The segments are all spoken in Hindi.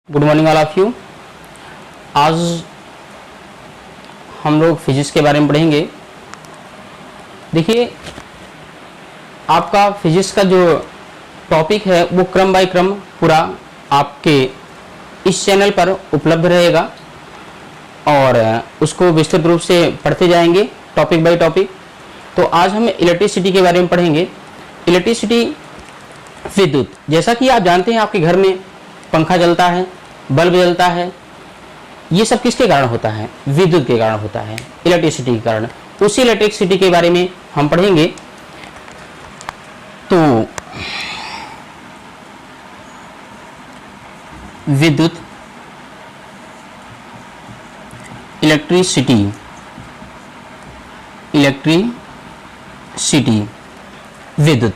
Good morning all of you. आज हम लोग फिजिक्स के बारे में पढ़ेंगे। देखिए, आपका फिजिक्स का जो टॉपिक है वो क्रम बाय क्रम पूरा आपके इस चैनल पर उपलब्ध रहेगा और उसको विस्तृत रूप से पढ़ते जाएंगे टॉपिक बाय टॉपिक। तो आज हम इलेक्ट्रिसिटी के बारे में पढ़ेंगे। इलेक्ट्रिसिटी, विद्युत। जैसा कि आप जानते हैं, आपके घर में पंखा चलता है, बल्ब जलता है, ये सब किसके कारण होता है? विद्युत के कारण होता है, इलेक्ट्रिसिटी के कारण। उसी इलेक्ट्रिसिटी के बारे में हम पढ़ेंगे। तो विद्युत, इलेक्ट्रिसिटी, विद्युत।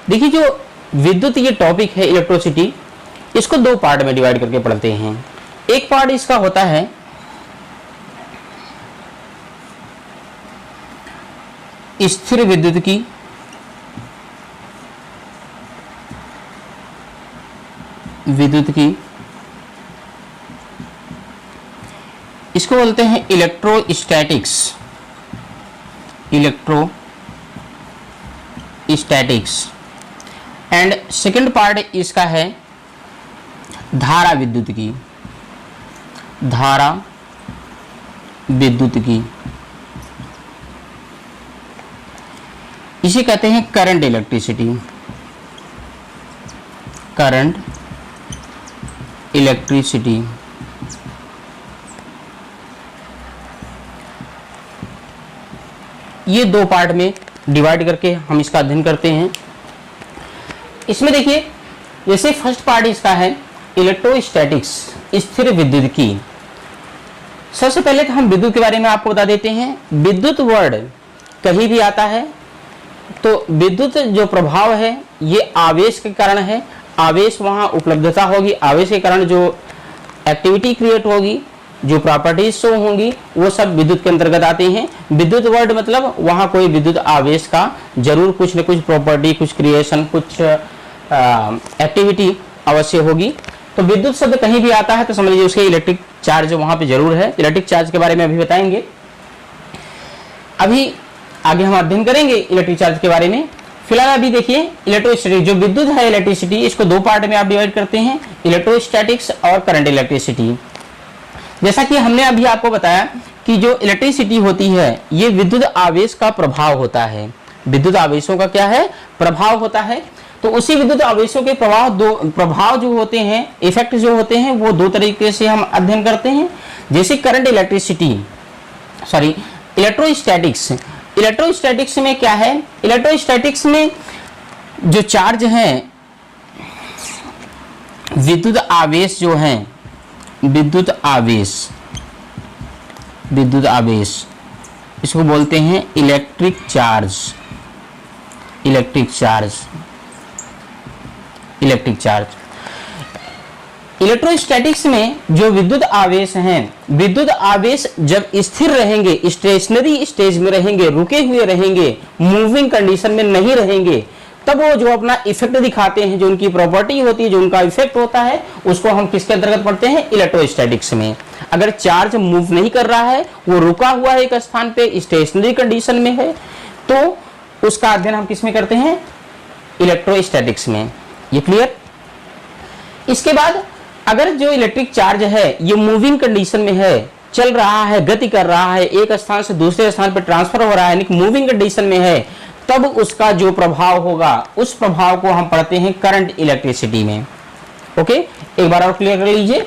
देखिए, जो विद्युत ये टॉपिक है इलेक्ट्रिसिटी, इसको दो पार्ट में डिवाइड करके पढ़ते हैं। एक पार्ट इसका होता है स्थिर विद्युत की, इसको बोलते हैं इलेक्ट्रोस्टैटिक्स। एंड सेकंड पार्ट इसका है धारा विद्युत की, इसे कहते हैं करंट इलेक्ट्रिसिटी। ये दो पार्ट में डिवाइड करके हम इसका अध्ययन करते हैं। इसमें देखिए, जैसे फर्स्ट पार्ट इसका है इलेक्ट्रोस्टैटिक्स, स्थिर विद्युत की। सबसे पहले तो हम विद्युत के बारे में आपको बता देते हैं। विद्युत वर्ड कहीं भी आता है तो विद्युत जो प्रभाव है ये आवेश के कारण है। आवेश वहां उपलब्धता होगी, आवेश के कारण जो एक्टिविटी क्रिएट होगी, जो प्रॉपर्टीज शो होंगी, वो सब विद्युत के अंतर्गत आते हैं। विद्युत वर्ड मतलब वहां कोई विद्युत आवेश का जरूर कुछ न कुछ प्रॉपर्टी, कुछ क्रिएशन, कुछ एक्टिविटी अवश्य होगी। तो विद्युत शब्द कहीं भी आता है तो समझ लीजिए उसके इलेक्ट्रिक चार्ज वहां पे जरूर है। इलेक्ट्रिक चार्ज के बारे में अभी बताएंगे। अभी आगे हम अध्ययन करेंगे इलेक्ट्रिक चार्ज के बारे में। फिलहाल अभी देखिए, इलेक्ट्रोस्टैटिक जो विद्युत है, इलेक्ट्रिसिटी, इसको दो पार्ट में आप डिवाइड करते हैं, इलेक्ट्रोस्टैटिक्स और करंट इलेक्ट्रिसिटी। जैसा कि हमने अभी आपको बताया कि जो इलेक्ट्रिसिटी होती है ये विद्युत आवेश का प्रभाव होता है। विद्युत आवेशों का क्या है? प्रभाव होता है। तो उसी विद्युत आवेशों के प्रभाव जो होते हैं, इफेक्ट जो होते हैं, वो दो तरीके से हम अध्ययन करते हैं। जैसे करंट इलेक्ट्रोस्टैटिक्स में क्या है? इलेक्ट्रोस्टैटिक्स में जो चार्ज है, विद्युत आवेश जो है, विद्युत आवेश, इसको बोलते हैं इलेक्ट्रिक चार्ज। इलेक्ट्रोस्टैटिक्स में जो विद्युत आवेश हैं, विद्युत आवेश जब स्थिर रहेंगे, स्टेशनरी स्टेज में रहेंगे, रुके हुए रहेंगे, मूविंग कंडीशन में नहीं रहेंगे, तब वो जो अपना इफेक्ट दिखाते हैं, जो उनकी प्रॉपर्टी होती है, जो उनका इफेक्ट होता है, उसको हम किसके अंतर्गत पढ़ते हैं? इलेक्ट्रोस्टैटिक्स में। अगर चार्ज मूव नहीं कर रहा है, वो रुका हुआ है एक स्थान पे, स्टेशनरी कंडीशन में है, तो उसका अध्ययन हम किसमें करते हैं? इलेक्ट्रोस्टैटिक्स में। ये क्लियर? इसके बाद अगर जो इलेक्ट्रिक चार्ज है ये मूविंग कंडीशन में है, चल रहा है, गति कर रहा है, एक स्थान से दूसरे स्थान पर ट्रांसफर हो रहा है, यानी मूविंग कंडीशन में है, तब उसका जो प्रभाव होगा, उस प्रभाव को हम पढ़ते हैं करंट इलेक्ट्रिसिटी में। ओके, एक बार और क्लियर कर लीजिए।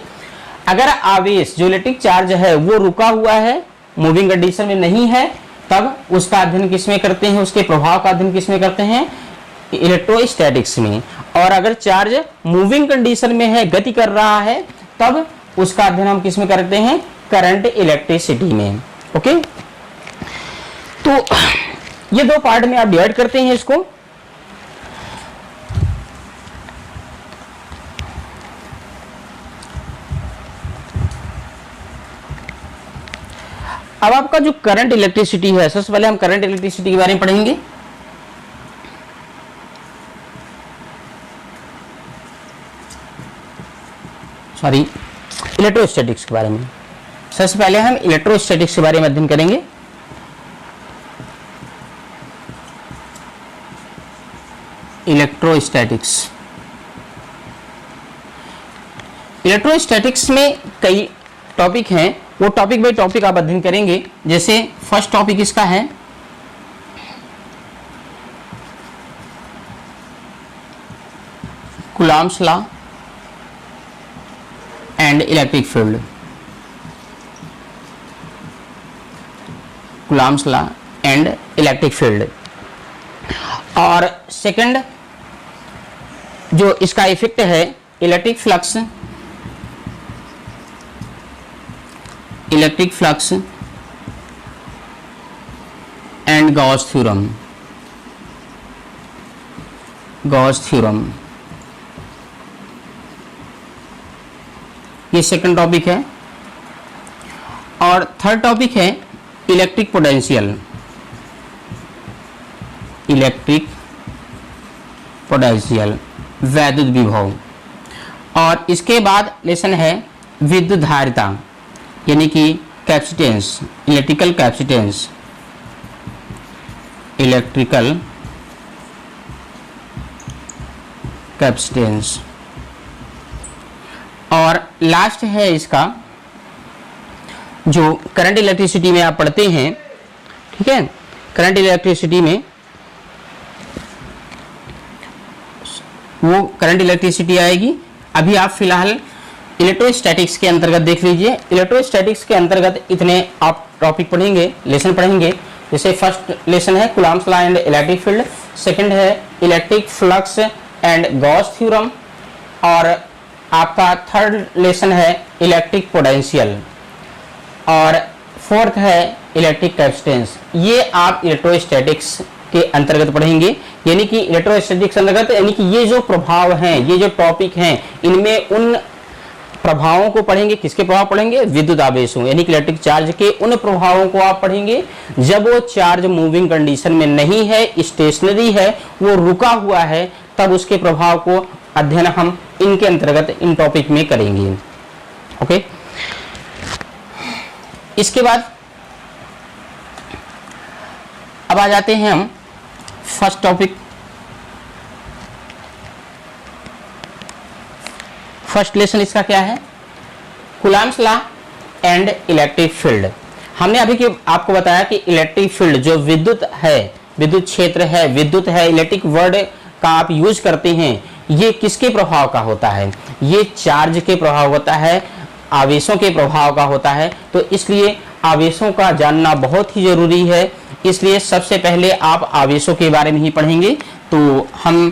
अगर आवेश जो इलेक्ट्रिक चार्ज है वो रुका हुआ है, मूविंग कंडीशन में नहीं है, तब उसका अध्ययन किसमें करते हैं? उसके प्रभाव का अध्ययन किसमें करते हैं? इलेक्ट्रोस्टैटिक्स में। और अगर चार्ज मूविंग कंडीशन में है, गति कर रहा है, तब उसका अध्ययन हम किसमें करते हैं? करंट इलेक्ट्रिसिटी में। ओके, तो ये दो पार्ट में आप डिवाइड करते हैं इसको। अब आपका जो करंट इलेक्ट्रिसिटी है, सबसे पहले हम करंट इलेक्ट्रिसिटी के बारे में पढ़ेंगे। सॉरी इलेक्ट्रोस्टैटिक्स के बारे में। सबसे पहले हम इलेक्ट्रोस्टैटिक्स के बारे में अध्ययन करेंगे। इलेक्ट्रोस्टैटिक्स, इलेक्ट्रोस्टैटिक्स में कई टॉपिक हैं, वो टॉपिक बाय टॉपिक आप अध्ययन करेंगे। जैसे फर्स्ट टॉपिक इसका है Coulomb's law and electric field. Coulomb's law and electric field. और सेकंड जो इसका इफेक्ट है electric flux, electric flux and Gauss theorem, Gauss theorem, ये सेकंड टॉपिक है। और थर्ड टॉपिक है इलेक्ट्रिक पोटेंशियल, इलेक्ट्रिक पोटेंशियल, वैद्युत विभव। और इसके बाद लेसन है विद्युत धारिता यानी कि capacitance, electrical capacitance, electrical capacitance. और लास्ट है इसका जो करंट इलेक्ट्रिसिटी में आप पढ़ते हैं, ठीक है, करंट इलेक्ट्रिसिटी में वो करंट इलेक्ट्रिसिटी आएगी। अभी आप फिलहाल इलेक्ट्रोस्टैटिक्स के अंतर्गत देख लीजिए। इलेक्ट्रोस्टैटिक्स के अंतर्गत इतने आप टॉपिक पढ़ेंगे, लेसन पढ़ेंगे। जैसे फर्स्ट लेसन है Coulomb's law and electric field, second है electric flux and Gauss theorem, और आपका थर्ड लेसन है इलेक्ट्रिक पोटेंशियल, और फोर्थ है इलेक्ट्रिक कैपेसिटेंस। ये आप इलेक्ट्रोस्टैटिक्स के अंतर्गत पढ़ेंगे। यानी कि इलेक्ट्रोस्टैटिक्स अंतर्गत यानी कि ये जो प्रभाव हैं, ये जो टॉपिक हैं, इनमें उन प्रभावों को पढ़ेंगे। किसके प्रभाव पढ़ेंगे? विद्युत आवेशों यानी कि इलेक्ट्रिक चार्ज के उन प्रभावों को आप पढ़ेंगे जब वो चार्ज मूविंग कंडीशन में नहीं है, स्टेशनरी है, वो रुका हुआ है, तब उसके प्रभाव को अध्ययन हम इनके अंतर्गत इन टॉपिक में करेंगे। ओके, इसके बाद अब आ जाते हैं हम फर्स्ट टॉपिक। फर्स्ट लेसन इसका क्या है? Coulomb's law and electric field. हमने अभी आपको बताया कि इलेक्ट्रिक फील्ड जो विद्युत है, विद्युत क्षेत्र है, विद्युत है, इलेक्ट्रिक वर्ड का आप यूज करते हैं, ये किसके प्रभाव का होता है? ये चार्ज के प्रभाव होता है, आवेशों के प्रभाव का होता है। तो इसलिए आवेशों का जानना बहुत ही जरूरी है। इसलिए सबसे पहले आप आवेशों के बारे में ही पढ़ेंगे। तो हम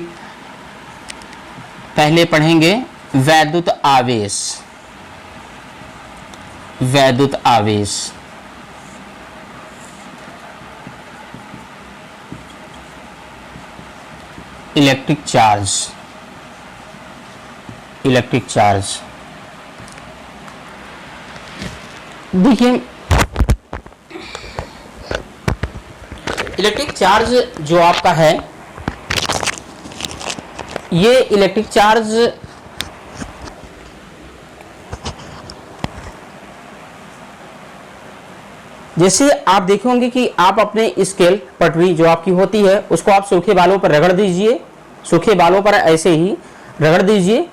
पहले पढ़ेंगे वैद्युत आवेश, वैद्युत आवेश, इलेक्ट्रिक चार्ज, इलेक्ट्रिक चार्ज। देखिए इलेक्ट्रिक चार्ज जो आपका है, ये इलेक्ट्रिक चार्ज जैसे आप देखे होंगे कि आप अपने स्केल पटरी जो आपकी होती है उसको आप सूखे बालों पर रगड़ दीजिए, सूखे बालों पर ऐसे ही रगड़ दीजिए,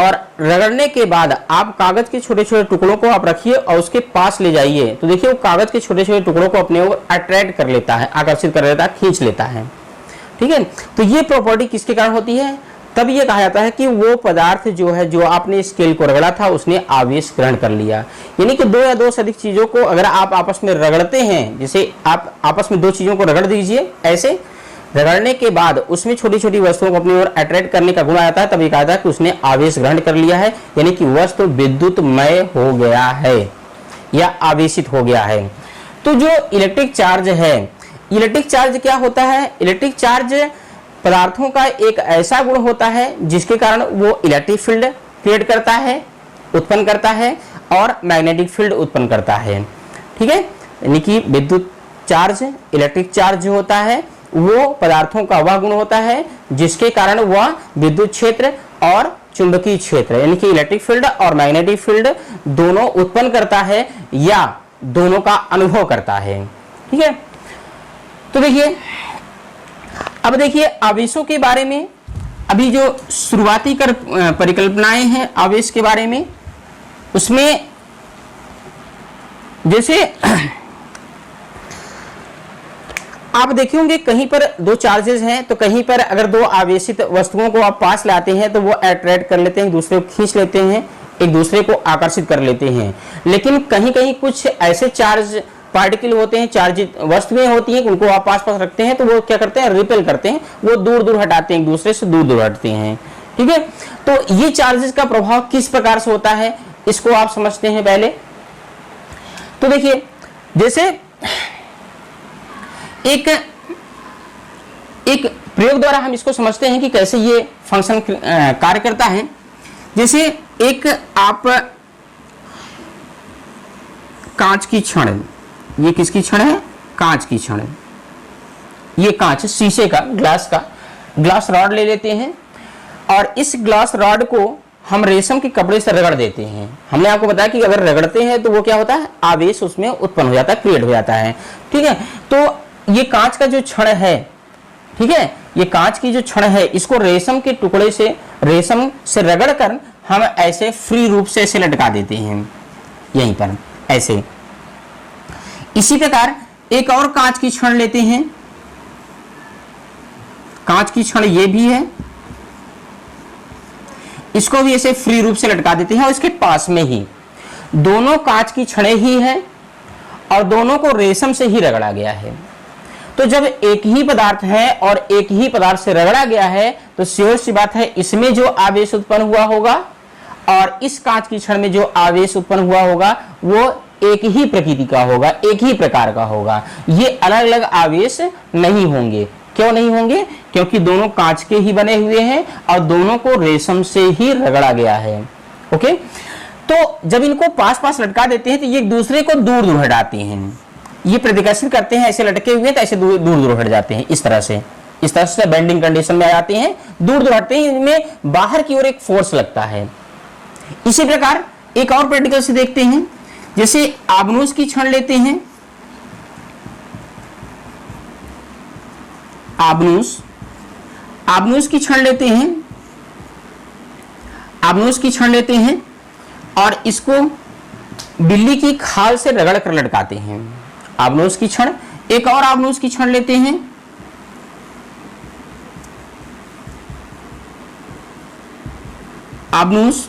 और रगड़ने के बाद आप कागज के छोटे छोटे टुकड़ों को आप रखिए और उसके पास ले जाइए। तो देखिए वो कागज के छोटे छोटे टुकड़ों को अपने ओर अट्रैक्ट कर लेता है, आकर्षित कर लेता है, खींच लेता है। ठीक है, तो ये प्रॉपर्टी किसके कारण होती है? तब ये कहा जाता है कि वो पदार्थ जो है, जो आपने स्केल को रगड़ा था, उसने आवेश ग्रहण कर लिया। यानी कि दो या दो से अधिक चीजों को अगर आप आपस में रगड़ते हैं, जैसे आप आपस में दो चीजों को रगड़ दीजिए, ऐसे रगड़ने के बाद उसमें छोटी छोटी वस्तुओं को अपनी ओर अट्रैक्ट करने का गुण आता है, तब ये कहा जाता है कि उसने आवेश ग्रहण कर लिया है, यानी कि वस्तु विद्युतमय हो गया है या आवेशित हो गया है। तो जो इलेक्ट्रिक चार्ज है, इलेक्ट्रिक चार्ज क्या होता है? इलेक्ट्रिक चार्ज पदार्थों का एक ऐसा गुण होता है जिसके कारण वो इलेक्ट्रिक फील्ड क्रिएट करता है, उत्पन्न करता है, और मैग्नेटिक फील्ड उत्पन्न करता है। ठीक है, यानी कि विद्युत चार्ज, इलेक्ट्रिक चार्ज जो होता है वो पदार्थों का वह गुण होता है जिसके कारण वह विद्युत क्षेत्र और चुंबकीय क्षेत्र यानी कि इलेक्ट्रिक फील्ड और मैग्नेटिक फील्ड दोनों उत्पन्न करता है या दोनों का अनुभव करता है। ठीक है, तो देखिए अब देखिए आवेशों के बारे में, अभी जो शुरुआती परिकल्पनाएं हैं आवेश के बारे में, उसमें जैसे आप देखेंगे कहीं पर दो चार्जेस हैं, तो कहीं पर अगर दो आवेशित वस्तुओं को आप पास लाते हैं तो वो अट्रैक्ट कर लेते हैं, एक दूसरे को खींच लेते हैं, एक दूसरे को आकर्षित कर लेते हैं। लेकिन कहीं कहीं कुछ ऐसे चार्ज पार्टिकल होते हैं, चार्जित वस्तुएं होती हैं, उनको आप पास पास रखते हैं तो वो क्या करते हैं, रिपेल करते हैं, वो दूर दूर हटाते हैं, एक दूसरे से दूर दूर हटते हैं। ठीक है, तो ये चार्जेस का प्रभाव किस प्रकार से होता है इसको आप समझते हैं पहले। तो देखिए जैसे एक प्रयोग द्वारा हम इसको समझते हैं कि कैसे ये फंक्शन कार्य करता है। जैसे एक आप कांच की छड़, ये किसकी छड़ है, कांच की छड़, ये कांच शीशे का, ग्लास रॉड ले लेते हैं और इस ग्लास रॉड को हम रेशम के कपड़े से रगड़ देते हैं। हमने आपको बताया कि अगर रगड़ते हैं तो वो क्या होता है, आवेश उसमें उत्पन्न हो जाता है, क्रिएट हो जाता है। ठीक है, तो ये कांच का जो छड़ है, ठीक है, ये कांच की जो छड़ है, इसको रेशम के टुकड़े से, रेशम से रगड़ कर हम ऐसे फ्री रूप से ऐसे लटका देते हैं यहीं पर ऐसे। इसी प्रकार एक और कांच की छड़ लेते हैं, कांच की छड़ ये भी है, इसको भी ऐसे फ्री रूप से लटका देते हैं और इसके पास में ही दोनों कांच की छड़ें ही है और दोनों को रेशम से ही रगड़ा गया है। तो जब एक ही पदार्थ है और एक ही पदार्थ से रगड़ा गया है तो श्योर सी बात है इसमें जो आवेश उत्पन्न हुआ होगा और इस कांच की छड़ में जो आवेश उत्पन्न हुआ होगा वो एक ही प्रकृति का होगा, एक ही प्रकार का होगा। ये अलग अलग आवेश नहीं होंगे। क्यों नहीं होंगे? क्योंकि दोनों कांच के ही बने हुए हैं और दोनों को रेशम से ही रगड़ा गया है। ओके, तो जब इनको पास पास लटका देते हैं तो ये एक दूसरे को दूर दूर हटाते हैं, ये प्रतिकर्षित करते हैं, ऐसे लटके हुए तो ऐसे दूर दूर हट जाते हैं, इस तरह से बेंडिंग कंडीशन में आ जाते हैं, दूर दूर हटते हैं, इनमें बाहर की ओर एक फोर्स लगता है। इसी प्रकार एक और प्रैक्टिकल से देखते हैं, जैसे आबनूस की छड़ लेते हैं, आबनूस की छड़ लेते हैं, आबनूस की छड़ लेते हैं और इसको बिल्ली की खाल से रगड़ कर लटकाते हैं। आबनूस की छड़, एक और आबनूस की छड़ लेते हैं, आबनूस,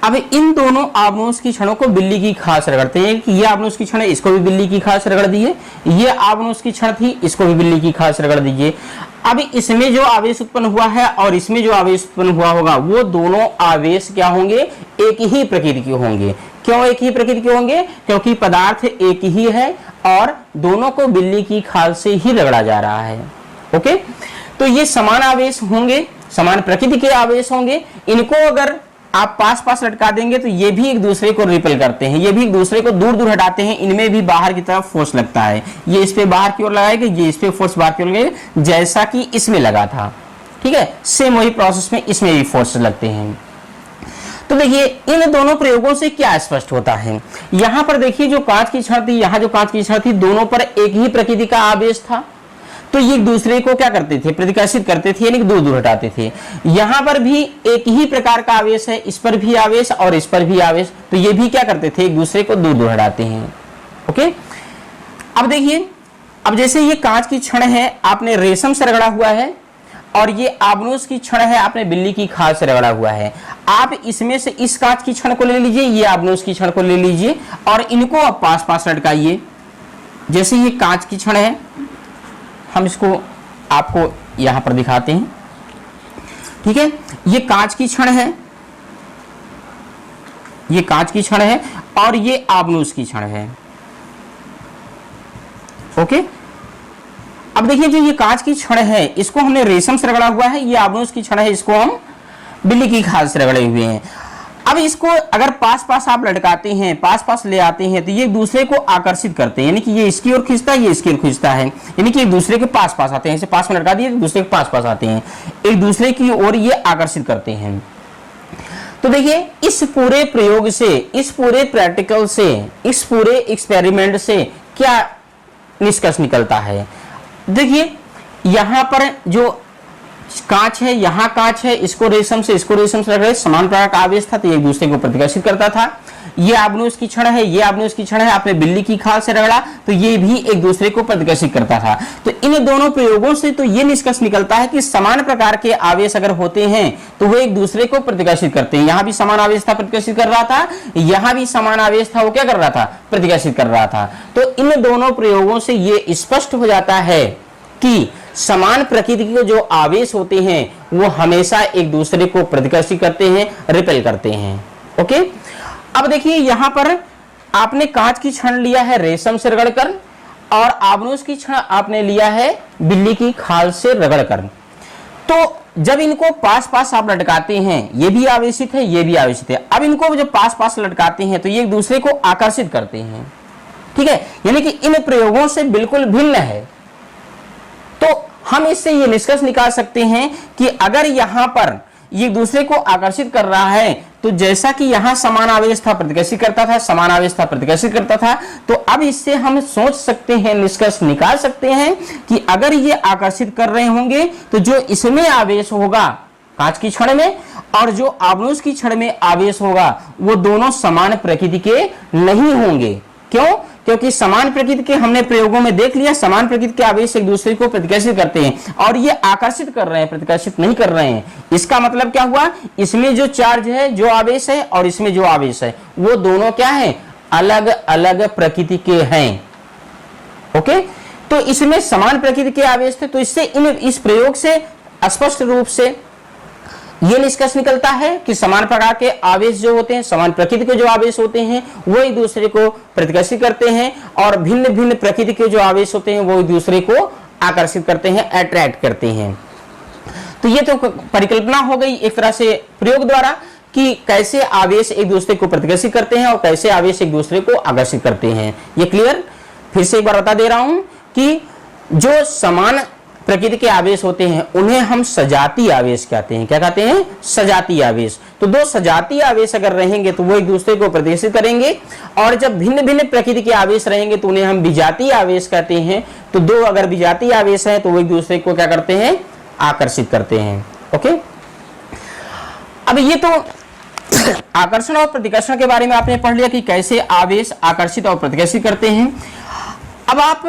अब इन दोनों आबनूस की छड़ों को बिल्ली की खाल से रगड़ते हैं कि ये आबनूस की छड़ है, इसको भी बिल्ली की खाल से रगड़ दीजिए, ये आबनूस की छड़ थी, इसको भी बिल्ली की खाल से रगड़ दीजिए। अब इसमें जो आवेश उत्पन्न हुआ है और इसमें जो आवेश उत्पन्न हुआ होगा वो दोनों आवेश क्या होंगे, एक ही प्रकृति के होंगे। क्यों एक ही प्रकृति के होंगे? क्योंकि पदार्थ एक ही है और दोनों को बिल्ली की खाल से ही रगड़ा जा रहा है। ओके, तो ये समान आवेश होंगे, समान प्रकृति के आवेश होंगे। इनको अगर आप पास पास लटका देंगे तो ये भी एक दूसरे को रिपेल करते हैं, ये भी एक दूसरे को दूर दूर हटाते हैं, इनमें भी बाहर की तरफ फोर्स लगता है। ये इस पे बाहर की ओर लगाएगा, ये इस पे फोर्स बाहर की ओर लगाएगा, जैसा कि इसमें लगा था। ठीक है, सेम वही प्रोसेस में इसमें भी फोर्स लगते हैं। तो देखिए इन दोनों प्रयोगों से क्या स्पष्ट होता है। यहां पर देखिए जो कांच की छड़ थी, यहां जो कांच की छड़ थी, दोनों पर एक ही प्रकृति का आवेश था, तो ये एक दूसरे को क्या करते थे, प्रतिकर्षित करते थे, यानी दूर दूर हटाते थे। यहां पर भी एक ही प्रकार का आवेश है, इस पर भी आवेश और इस पर भी आवेश, तो ये भी क्या करते थे, एक दूसरे को दूर दूर हटाते हैं। ओके, अब देखिए, अब जैसे ये कांच की छड़ है, आपने रेशम से रगड़ा हुआ है और ये आबनूस की छड़ है, आपने बिल्ली की खाल से रगड़ा हुआ है। आप इसमें से इस कांच की छड़ को ले लीजिए, ये आबनूस की छड़ को ले लीजिए और इनको आप पास पास लटकाइए। जैसे ये कांच की छड़ है, हम इसको आपको यहां पर दिखाते हैं। ठीक है, ये कांच की छड़ है, ये कांच की छड़ है और ये आबनूस की छड़ है। ओके, अब देखिए जो ये कांच की छड़ है इसको हमने रेशम से रगड़ा हुआ है, ये आबनूस की छड़ है, इसको हम बिल्ली की खाल से रगड़े हुए हैं। अब इसको अगर पास पास आप लटकाते हैं, पास पास ले आते हैं, तो ये एक दूसरे को आकर्षित करते हैं, यानी कि ये इसकी ओर खींचता है, ये इसकी ओर खींचता है, यानी कि एक दूसरे के पास पास आते हैं। ऐसे पास में लटका दिए, एक दूसरे के पास पास आते हैं, एक दूसरे की ओर ये आकर्षित करते हैं। तो देखिए इस पूरे प्रयोग से, इस पूरे प्रैक्टिकल से, इस पूरे एक्सपेरिमेंट से क्या निष्कर्ष निकलता है? देखिए यहां पर जो कांच है, यहाँ कांच है, इसको रेशम से लग रहा है, समान प्रकार का आवेश था, तो एक दूसरे को प्रतिकर्षित करता था। ये आबनूस की छड़ है, ये आबनूस की छड़ है, आपने बिल्ली की खाल से रगड़ा तो ये भी एक दूसरे को प्रतिकर्षित करता था। तो इन दोनों प्रयोगों से तो ये निष्कर्ष निकलता है कि समान प्रकार के आवेश अगर होते हैं तो वो एक दूसरे को प्रतिकर्षित करते हैं। यहाँ भी समान आवेश था, प्रतिकर्षित कर रहा था, यहाँ भी समान आवेश था, वो क्या कर रहा था? प्रतिकर्षित कर रहा था। तो इन दोनों प्रयोगों से ये स्पष्ट हो जाता है कि समान प्रकृति के जो आवेश होते हैं वो हमेशा एक दूसरे को प्रतिकर्षित करते हैं, रिपेल करते हैं। ओके, अब देखिए यहां पर आपने कांच की छड़ लिया है रेशम से रगड़कर, और आबनूस की छड़ आपने लिया है बिल्ली की खाल से रगड़कर। तो जब इनको पास पास आप लटकाते हैं, ये भी आवेशित है, ये भी आवेशित है, अब इनको जब पास पास लटकाते हैं तो ये एक दूसरे को आकर्षित करते हैं। ठीक है, यानी कि इन प्रयोगों से बिल्कुल भिन्न है। तो हम इससे ये निष्कर्ष निकाल सकते हैं कि अगर यहां पर ये दूसरे को आकर्षित कर रहा है, तो जैसा कि यहां समान आवेश था प्रतिकर्षित करता था, समान आवेश था प्रतिकर्षित करता था, तो अब इससे हम सोच सकते हैं, निष्कर्ष निकाल सकते हैं कि अगर ये आकर्षित कर रहे होंगे तो जो इसमें आवेश होगा कांच की छड़ में और जो आबनूस की छड़ में आवेश होगा वो दोनों समान प्रकृति के नहीं होंगे। क्यों? क्योंकि समान प्रकृति के हमने प्रयोगों में देख लिया, समान प्रकृति के आवेश एक दूसरे को प्रतिकर्षित करते हैं और ये आकर्षित कर रहे हैं, प्रतिकर्षित नहीं कर रहे हैं। इसका मतलब क्या हुआ? इसमें जो चार्ज है, जो आवेश है, और इसमें जो आवेश है, वो दोनों क्या है? अलग अलग प्रकृति के हैं। ओके, तो इसमें समान प्रकृति के आवेश थे, तो इससे इस प्रयोग से स्पष्ट रूप से ये निष्कर्ष निकलता है कि समान प्रकार के आवेश जो होते हैं, समान प्रकृति के जो आवेश होते हैं वो एक दूसरे को प्रतिकर्षित करते हैं, और भिन्न भिन्न प्रकृति के जो आवेश होते हैं वो एक दूसरे को आकर्षित करते हैं, अट्रैक्ट करते हैं। तो ये तो परिकल्पना हो गई एक तरह से प्रयोग द्वारा कि कैसे आवेश एक दूसरे को प्रतिकर्षित करते हैं और कैसे आवेश एक दूसरे को आकर्षित करते हैं। ये क्लियर? फिर से एक बार बता दे रहा हूं कि जो समान प्रकृति के आवेश होते हैं उन्हें हम सजातीय आवेश कहते हैं। क्या कहते हैं? सजातीय आवेश। तो दो सजातीय आवेश अगर रहेंगे तो वो एक दूसरे को प्रतिकर्षित करेंगे, और जब भिन्न भिन्न प्रकृति के आवेश रहेंगे तो उन्हें हम विजातीय आवेश कहते हैं। तो दो अगर विजातीय आवेश है तो वो एक दूसरे को क्या करते हैं? आकर्षित करते हैं। ओके, अब ये तो आकर्षण और प्रतिकर्षण के बारे में आपने पढ़ लिया कि कैसे आवेश आकर्षित और प्रतिकर्षित करते हैं। अब आप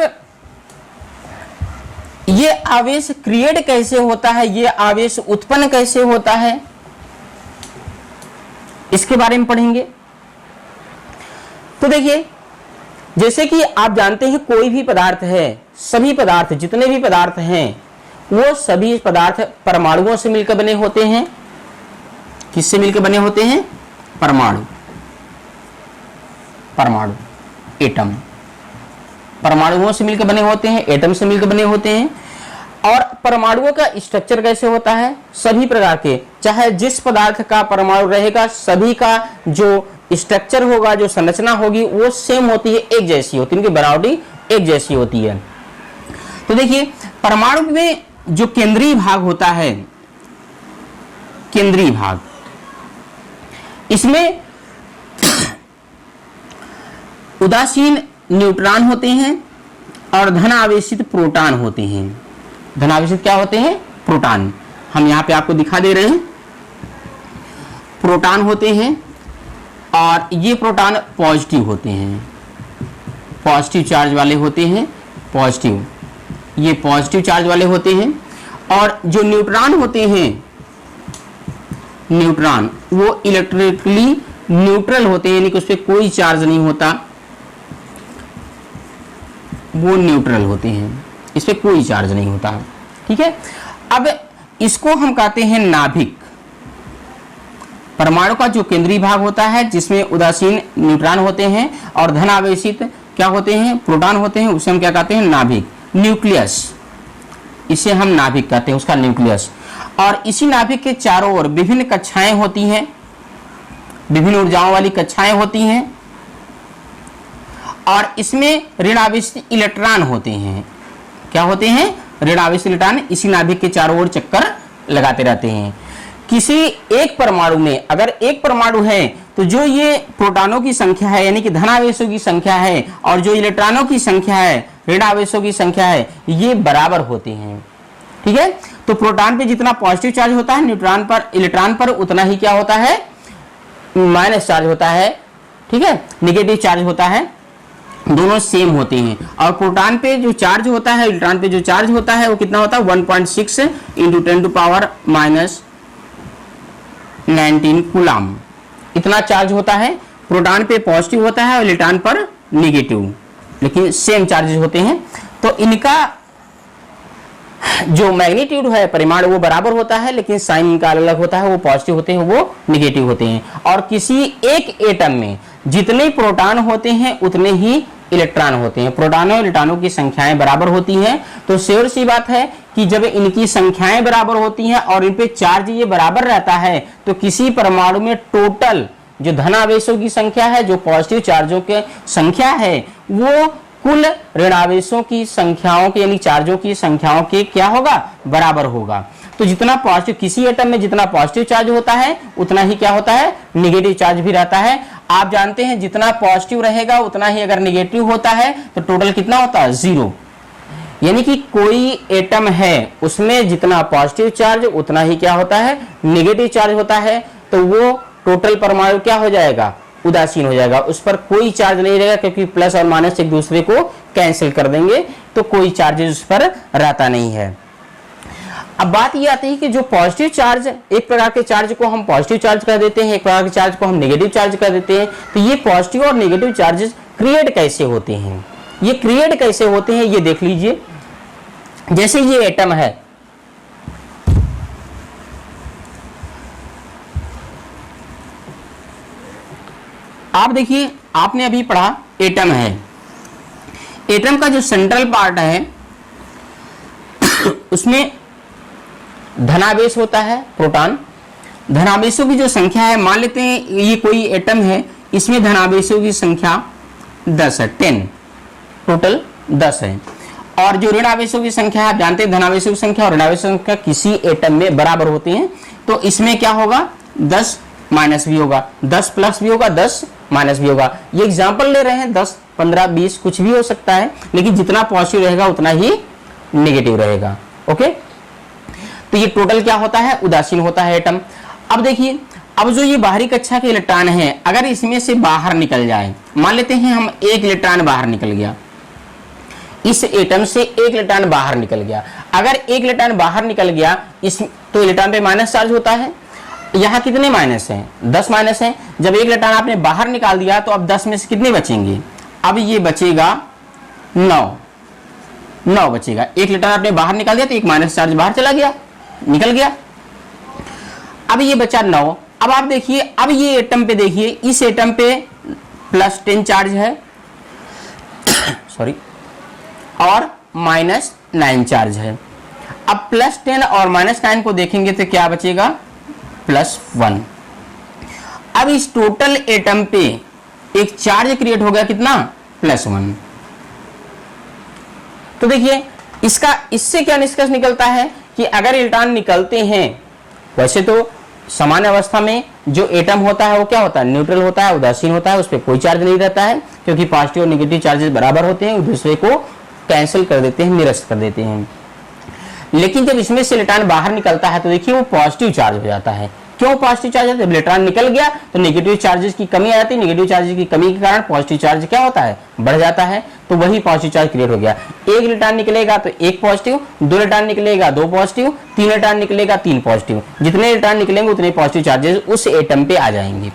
ये आवेश क्रिएट कैसे होता है, ये आवेश उत्पन्न कैसे होता है, इसके बारे में पढ़ेंगे। तो देखिए, जैसे कि आप जानते हैं कोई भी पदार्थ है, सभी पदार्थ जितने भी पदार्थ हैं वो सभी पदार्थ परमाणुओं से मिलकर बने होते हैं। किससे मिलकर बने होते हैं? परमाणु, परमाणु, एटम, परमाणुओं से मिलकर बने होते हैं, एटम से मिलकर बने होते हैं। और परमाणुओं का स्ट्रक्चर कैसे होता है? सभी प्रकार के, चाहे जिस पदार्थ का परमाणु रहेगा, सभी का जो स्ट्रक्चर होगा, जो संरचना होगी वो सेम होती है, एक जैसी होती है, उनकी बनावटी एक जैसी होती है। तो देखिए, परमाणु में जो केंद्रीय भाग होता है, केंद्रीय भाग, इसमें उदासीन न्यूट्रॉन होते हैं और धन आवेशित प्रोटॉन होते हैं। धन आवेशित क्या होते हैं? प्रोटॉन। हम यहां पे आपको दिखा दे रहे हैं, प्रोटॉन होते हैं, और ये प्रोटॉन पॉजिटिव होते हैं, पॉजिटिव चार्ज वाले होते हैं, पॉजिटिव, ये पॉजिटिव चार्ज वाले होते हैं। और जो न्यूट्रॉन होते हैं, न्यूट्रॉन, वो इलेक्ट्रिकली न्यूट्रल होते हैं, यानी कि उस पर कोई चार्ज नहीं होता, वो न्यूट्रल होते हैं, इस पे कोई चार्ज नहीं होता। ठीक है, अब इसको हम कहते हैं नाभिक। परमाणु का जो केंद्रीय भाग होता है जिसमें उदासीन न्यूट्रॉन होते हैं और धन आवेशित क्या होते हैं? प्रोटॉन होते हैं, उसे हम क्या कहते हैं? नाभिक, न्यूक्लियस, इसे हम नाभिक कहते हैं, उसका न्यूक्लियस। और इसी नाभिक के चारों ओर विभिन्न कक्षाएं होती हैं, विभिन्न ऊर्जाओं वाली कक्षाएं होती हैं और इसमें ऋण आवेशित इलेक्ट्रॉन होते हैं। क्या होते हैं? ऋण आवेशित इलेक्ट्रॉन इसी नाभिक के चारों ओर चक्कर लगाते रहते हैं। किसी एक परमाणु में अगर एक परमाणु है तो जो ये प्रोटॉनों की संख्या है यानी कि धनावेशों की संख्या है और जो इलेक्ट्रॉनों की संख्या है, ऋण आवेशों की संख्या है, ये बराबर होती हैं। ठीक है, तो प्रोटॉन पे जितना पॉजिटिव चार्ज होता है इलेक्ट्रॉन पर उतना ही क्या होता है? माइनस चार्ज होता है। ठीक है, नेगेटिव चार्ज होता है, दोनों सेम होते हैं। और प्रोटॉन पे जो चार्ज होता है, इलेक्ट्रॉन पे जो चार्ज होता है वो कितना होता है? 1.6 इंटू 10⁻⁻19 कूलम, इतना चार्ज होता है। प्रोटॉन पे पॉजिटिव होता है और इलेक्ट्रॉन पर नेगेटिव, लेकिन सेम चार्जेस होते हैं। तो इनका जो मैग्नीट्यूड है, परिमाण, वो बराबर होता है, लेकिन साइन इनका अलग अलग होता है। वो पॉजिटिव होते हैं, वो नेगेटिव होते हैं। और किसी एक एटम में जितने प्रोटॉन होते हैं उतने ही इलेक्ट्रॉन होते हैं। प्रोटॉनों और इलेक्ट्रॉनों की संख्याएं बराबर होती हैं। तो श्योर सी बात है कि जब इनकी संख्याएं बराबर होती हैं और इन पे चार्ज ये बराबर रहता है तो किसी परमाणु में टोटल जो धनावेशों की संख्या है, जो पॉजिटिव चार्जों की संख्या है, वो कुल ऋणावेशों की संख्याओं के यानी चार्जों की संख्याओं के क्या होगा? बराबर होगा। तो जितना पॉजिटिव, किसी एटम में जितना पॉजिटिव चार्ज होता है उतना ही क्या होता है? नेगेटिव चार्ज भी रहता है। आप जानते हैं जितना पॉजिटिव रहेगा उतना ही अगर नेगेटिव होता है तो टोटल कितना होता है? 0। यानी कि कोई एटम है उसमें जितना पॉजिटिव चार्ज उतना ही क्या होता है? नेगेटिव चार्ज होता है। तो वो टोटल परमाणु क्या हो जाएगा? उदासीन हो जाएगा, उस पर कोई चार्ज नहीं रहेगा, क्योंकि प्लस और माइनस एक दूसरे को कैंसिल कर देंगे, तो कोई चार्जेस उस पर रहता नहीं है। अब बात ये आती है कि जो पॉजिटिव चार्ज, एक प्रकार के चार्ज को हम पॉजिटिव चार्ज कर देते हैं, एक प्रकार के चार्ज को हम नेगेटिव चार्ज कर देते हैं। तो ये पॉजिटिव और नेगेटिव चार्जेस क्रिएट कैसे होते हैं? ये क्रिएट कैसे होते हैं ये देख लीजिए। जैसे ये एटम है, आप देखिए, आपने अभी पढ़ा एटम है। एटम का जो सेंट्रल पार्ट है उसमें धनावेश होता है, प्रोटॉन। धनावेशों की जो संख्या है, मान लेते हैं ये कोई एटम है, इसमें धनावेशों की संख्या 10 है, 10, टोटल 10 है। और जो ऋणावेशों की संख्या है, आप जानते हैं धनावेशों की संख्या और ऋणावेशों की संख्या किसी एटम में बराबर होती हैं। तो इसमें क्या होगा? 10 माइनस भी होगा, 10 प्लस भी होगा, 10 माइनस भी होगा। ये एग्जाम्पल ले रहे हैं, 10, 15, 20 कुछ भी हो सकता है, लेकिन जितना पॉजिटिव रहेगा उतना ही नेगेटिव रहेगा। ओके, तो ये टोटल क्या होता है? उदासीन होता है एटम। अब देखिए, अब जो ये बाहरी कक्षा के इलेक्ट्रॉन है, अगर इसमें से बाहर निकल जाए, मान लेते हैं हम एक इलेक्ट्रॉन बाहर निकल गया, इस एटम से एक इलेक्ट्रॉन बाहर निकल गया। अगर एक इलेक्ट्रॉन बाहर निकल गया इस, तो इलेक्ट्रॉन पे माइनस चार्ज होता है। यहाँ कितने माइनस हैं? 10 माइनस हैं। जब एक इलेक्ट्रॉन आपने बाहर निकाल दिया तो अब 10 में से कितने बचेंगे? अब ये बचेगा 9 बचेगा। एक इलेक्ट्रॉन आपने बाहर निकाल दिया तो एक माइनस चार्ज बाहर चला गया, निकल गया। अब ये बचा 9। अब आप देखिए, अब ये एटम पे देखिए, इस एटम पे +10 चार्ज है सॉरी, और -9 चार्ज है। अब +10 और -9 को देखेंगे तो क्या बचेगा? +1। अब इस टोटल एटम पे एक चार्ज क्रिएट हो गया, कितना? +1। तो देखिए, इससे क्या निष्कर्ष निकलता है कि अगर इलेक्ट्रॉन निकलते हैं, वैसे तो सामान्य अवस्था में जो एटम होता है वो क्या होता है? न्यूट्रल होता है, उदासीन होता है, उस पर कोई चार्ज नहीं रहता है, क्योंकि पॉजिटिव और नेगेटिव चार्जेस बराबर होते हैं, एक दूसरे को कैंसिल कर देते हैं, निरस्त कर देते हैं। लेकिन जब इसमें से इलेक्ट्रॉन बाहर निकलता है तो देखिए वो पॉजिटिव चार्ज हो जाता है। क्यों पॉजिटिव चार्ज है? जब इलेक्ट्रॉन निकल गया तो नेगेटिव चार्जेस की कमी आ जाती है, नेगेटिव चार्जेस की कमी के कारण पॉजिटिव चार्ज क्या होता है? बढ़ जाता है। तो वही पॉजिटिव चार्ज क्रिएट हो गया। एक इलेक्ट्रॉन निकलेगा तो एक पॉजिटिव, 2 इलेक्ट्रॉन निकलेगा 2 पॉजिटिव, 3 इलेक्ट्रॉन निकलेगा 3 पॉजिटिव। जितने इलेक्ट्रॉन निकलेंगे उतने पॉजिटिव चार्जेस उस एटम पे आ जाएंगे।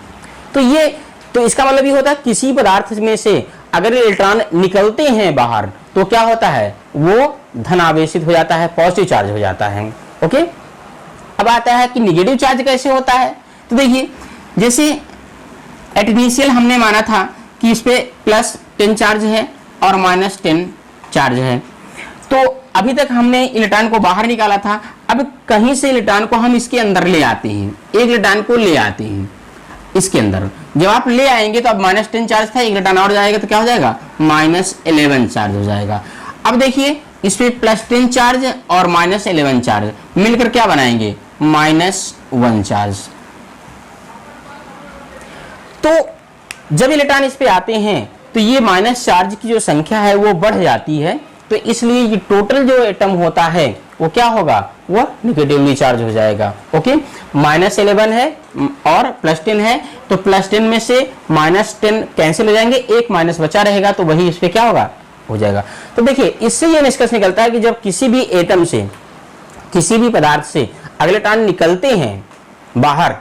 तो इसका मतलब ये होता है किसी पदार्थ में से अगर इलेक्ट्रॉन निकलते हैं बाहर तो क्या होता है? वो धनावेशित हो जाता है, पॉजिटिव चार्ज हो जाता है। ओके, अब आता है कि नेगेटिव चार्ज कैसे होता है। तो देखिए, जैसे एट इनिशियल हमने माना था कि इस पे +10 चार्ज है और -10 चार्ज है। तो अभी तक हमने इलेक्ट्रॉन को बाहर निकाला था, अब कहीं से इलेक्ट्रॉन को हम इसके अंदर ले आते हैं, एक इलेक्ट्रॉन को ले आते हैं। इसके अंदर जब आप ले आएंगे तो अब -10 चार्ज था, एक इलेक्ट्रॉन और जाएगा तो क्या हो जाएगा, -11 चार्ज हो जाएगा। अब देखिए इस पे +10 चार्ज और -11 चार्ज मिलकर क्या बनाएंगे, -1 चार्ज। तो जब इलेक्ट्रॉन इस पे आते हैं तो ये माइनस चार्ज की जो संख्या है वो बढ़ जाती है, तो इसलिए ये टोटल जो एटम होता है वो क्या होगा, वो नेगेटिवली चार्ज हो जाएगा। ओके, -11 है और +10 है, तो +10 में से -10 कैंसिल हो जाएंगे, एक माइनस बचा रहेगा, तो वही इस पे क्या होगा, हो जाएगा। तो देखिए इससे ये निष्कर्ष निकलता है कि जब किसी भी एटम से, किसी भी पदार्थ से अगले इलेक्ट्रॉन निकलते हैं बाहर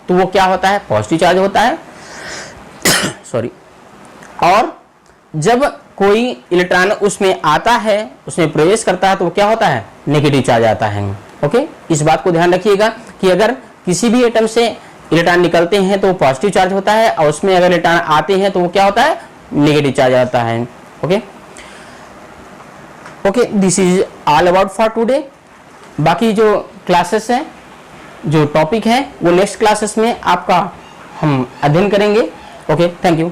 तो वो क्या होता है, पॉजिटिव चार्ज होता है सॉरी, और जब कोई इलेक्ट्रॉन उसमें आता है, उसमें प्रवेश करता है तो वो क्या होता है, नेगेटिव चार्ज आता है। ओके, इस बात को ध्यान रखिएगा कि अगर किसी भी एटम से इलेक्ट्रॉन निकलते हैं तो पॉजिटिव चार्ज होता है, और उसमें अगर इलेक्ट्रॉन आते हैं तो वो क्या होता है, नेगेटिव चार्ज आता है। Okay okay, this is all about for today. बाकी जो क्लासेस हैं, जो टॉपिक है, वो नेक्स्ट क्लासेस में आपका हम अध्ययन करेंगे। Okay, thank you.